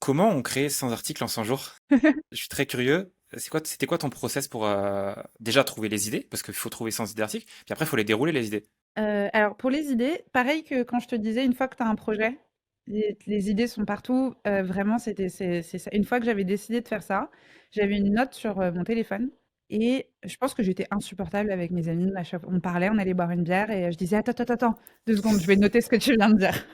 Comment on crée 100 articles en 100 jours? Je suis très curieux. C'était quoi ton process pour déjà trouver les idées? Parce qu'il faut trouver 100 idées d'articles, puis après il faut les dérouler les idées. Alors pour les idées, pareil que quand je te disais, une fois que tu as un projet, les idées sont partout. Vraiment, c'est ça. Une fois que j'avais décidé de faire ça, j'avais une note sur mon téléphone et je pense que j'étais insupportable avec mes amis. On parlait, on allait boire une bière et je disais, attends, attends, attends, 2 secondes, je vais noter ce que tu viens de dire.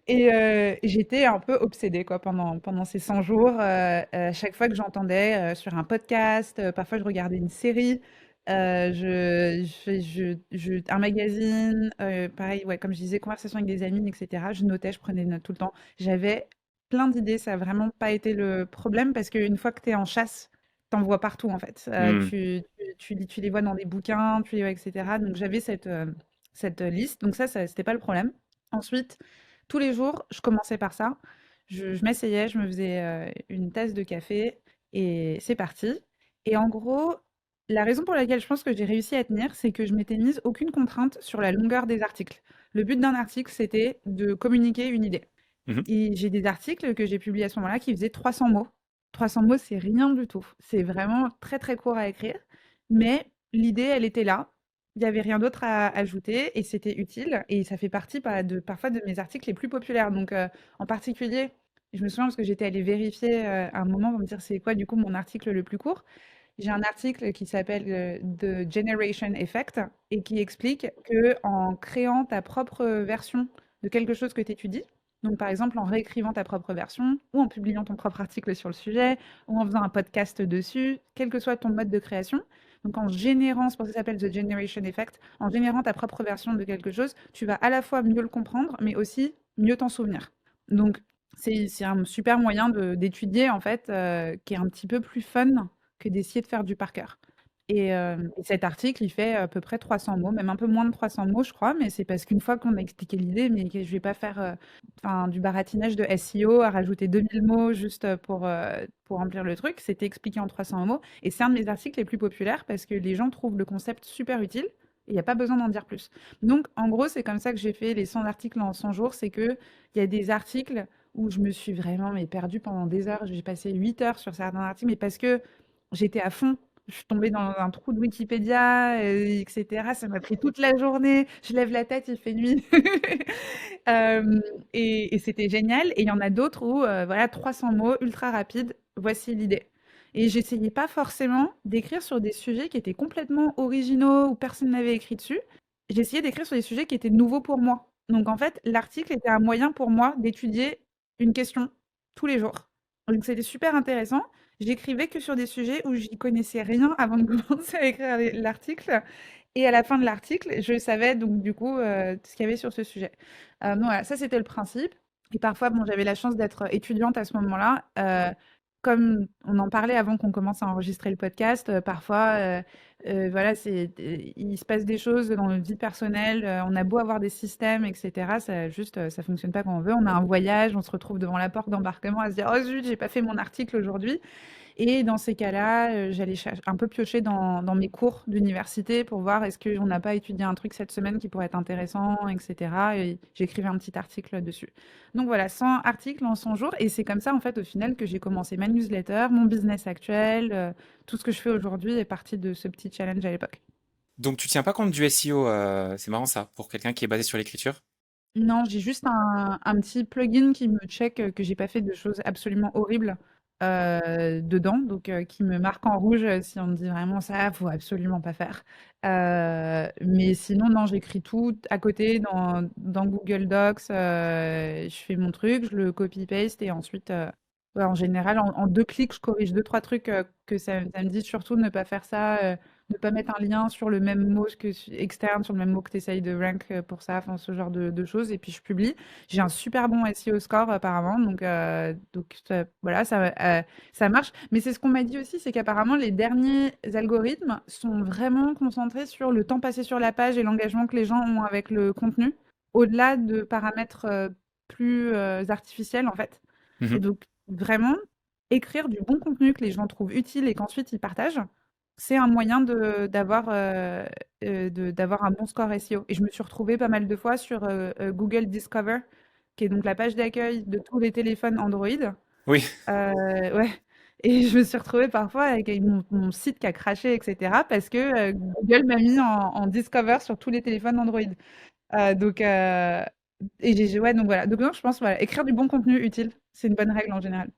Et j'étais un peu obsédée quoi pendant ces 100 jours, chaque fois que j'entendais, sur un podcast, parfois je regardais une série, je un magazine, pareil, ouais, comme je disais, conversation avec des amis et cetera. Je notais, je prenais des notes tout le temps. J'avais plein d'idées, ça a vraiment pas été le problème parce qu'une fois que tu es en chasse, tu en vois partout en fait. Hmm. Tu les vois dans des bouquins, tu les vois et cetera. Donc j'avais cette liste, donc ça c'était pas le problème. Ensuite, tous les jours, je commençais par ça. Je m'asseyais, je me faisais une tasse de café et c'est parti. Et en gros, la raison pour laquelle je pense que j'ai réussi à tenir, c'est que je m'étais mise aucune contrainte sur la longueur des articles. Le but d'un article, c'était de communiquer une idée. Mhm. Et j'ai des articles que j'ai publiés à ce moment-là qui faisaient 300 mots. 300 mots, c'est rien du tout. C'est vraiment très très court à écrire. Mais l'idée, elle était là. Il n'y avait rien d'autre à ajouter et c'était utile. Et ça fait partie parfois de mes articles les plus populaires. Donc en particulier, je me souviens parce que j'étais allée vérifier à un moment pour me dire c'est quoi du coup mon article le plus court. J'ai un article qui s'appelle The Generation Effect et qui explique que en créant ta propre version de quelque chose que tu étudies, donc par exemple en réécrivant ta propre version ou en publiant ton propre article sur le sujet ou en faisant un podcast dessus, quel que soit ton mode de création, donc en générant, c'est pour ça que ça s'appelle The Generation Effect, en générant ta propre version de quelque chose, tu vas à la fois mieux le comprendre mais aussi mieux t'en souvenir. Donc c'est un super moyen d'étudier en fait qui est un petit peu plus fun que d'essayer de faire du par cœur. Et cet article, il fait à peu près 300 mots, même un peu moins de 300 mots, je crois, mais c'est parce qu'une fois qu'on a expliqué l'idée, mais que je vais pas faire enfin, du baratinage de SEO à rajouter 2000 mots juste pour remplir le truc. C'était expliqué en 300 mots. Et c'est un de mes articles les plus populaires parce que les gens trouvent le concept super utile et il n'y a pas besoin d'en dire plus. Donc, en gros, c'est comme ça que j'ai fait les 100 articles en 100 jours. C'est qu'il y a des articles où je me suis vraiment mais, perdue pendant des heures. J'ai passé 8 heures sur certains articles, mais parce que j'étais à fond. Je suis tombée dans un trou de Wikipédia, etc. Ça m'a pris toute la journée. Je lève la tête, il fait nuit. Et c'était génial. Et il y en a d'autres où, voilà, 300 mots, ultra rapide, voici l'idée. Et j'essayais pas forcément d'écrire sur des sujets qui étaient complètement originaux ou personne n'avait écrit dessus. J'essayais d'écrire sur des sujets qui étaient nouveaux pour moi. Donc en fait, l'article était un moyen pour moi d'étudier une question tous les jours. Donc c'était super intéressant. J'écrivais que sur des sujets où j'y connaissais rien avant de commencer à écrire l'article. Et à la fin de l'article, je savais donc du coup ce qu'il y avait sur ce sujet. Donc voilà, ça c'était le principe. Et parfois, bon, j'avais la chance d'être étudiante à ce moment-là. Comme on en parlait avant qu'on commence à enregistrer le podcast, parfois, voilà, il se passe des choses dans notre vie personnelle. On a beau avoir des systèmes, etc. Ça juste, ça fonctionne pas comme on veut. On a un voyage, on se retrouve devant la porte d'embarquement à se dire, oh zut, j'ai pas fait mon article aujourd'hui. Et dans ces cas-là, j'allais un peu piocher dans mes cours d'université pour voir est-ce qu'on n'a pas étudié un truc cette semaine qui pourrait être intéressant, etc. Et j'écrivais un petit article dessus. Donc voilà, 100 articles en 100 jours. Et c'est comme ça, en fait, au final, que j'ai commencé ma newsletter, mon business actuel. Tout ce que je fais aujourd'hui est parti de ce petit challenge à l'époque. Donc tu tiens pas compte du SEO, c'est marrant ça, pour quelqu'un qui est basé sur l'écriture. Non, j'ai juste un petit plugin qui me check que j'ai pas fait de choses absolument horribles dedans, donc qui me marque en rouge si on me dit vraiment ça, faut absolument pas faire. Mais sinon, non, j'écris tout à côté dans Google Docs, je fais mon truc, je le copy-paste et ensuite, ouais, en général, en 2 clics, je corrige deux, trois trucs que ça me dit surtout de ne pas faire ça. Ne pas mettre un lien sur le même mot externe, sur le même mot que tu essayes de rank pour ça, enfin ce genre de choses. Et puis je publie. J'ai un super bon SEO score apparemment, donc voilà, ça marche. Mais c'est ce qu'on m'a dit aussi, c'est qu'apparemment les derniers algorithmes sont vraiment concentrés sur le temps passé sur la page et l'engagement que les gens ont avec le contenu, au-delà de paramètres plus artificiels en fait. Et Mhm. donc vraiment, écrire du bon contenu que les gens trouvent utile et qu'ensuite ils partagent, c'est un moyen d'avoir un bon score SEO. Et je me suis retrouvée pas mal de fois sur Google Discover, qui est donc la page d'accueil de tous les téléphones Android. Oui. Ouais, et je me suis retrouvée parfois avec mon site qui a crashé et cetera parce que, Google m'a mis en discover sur tous les téléphones Android. Donc et j'ai ouais, donc voilà. Donc non, je pense, voilà, écrire du bon contenu utile, c'est une bonne règle en général.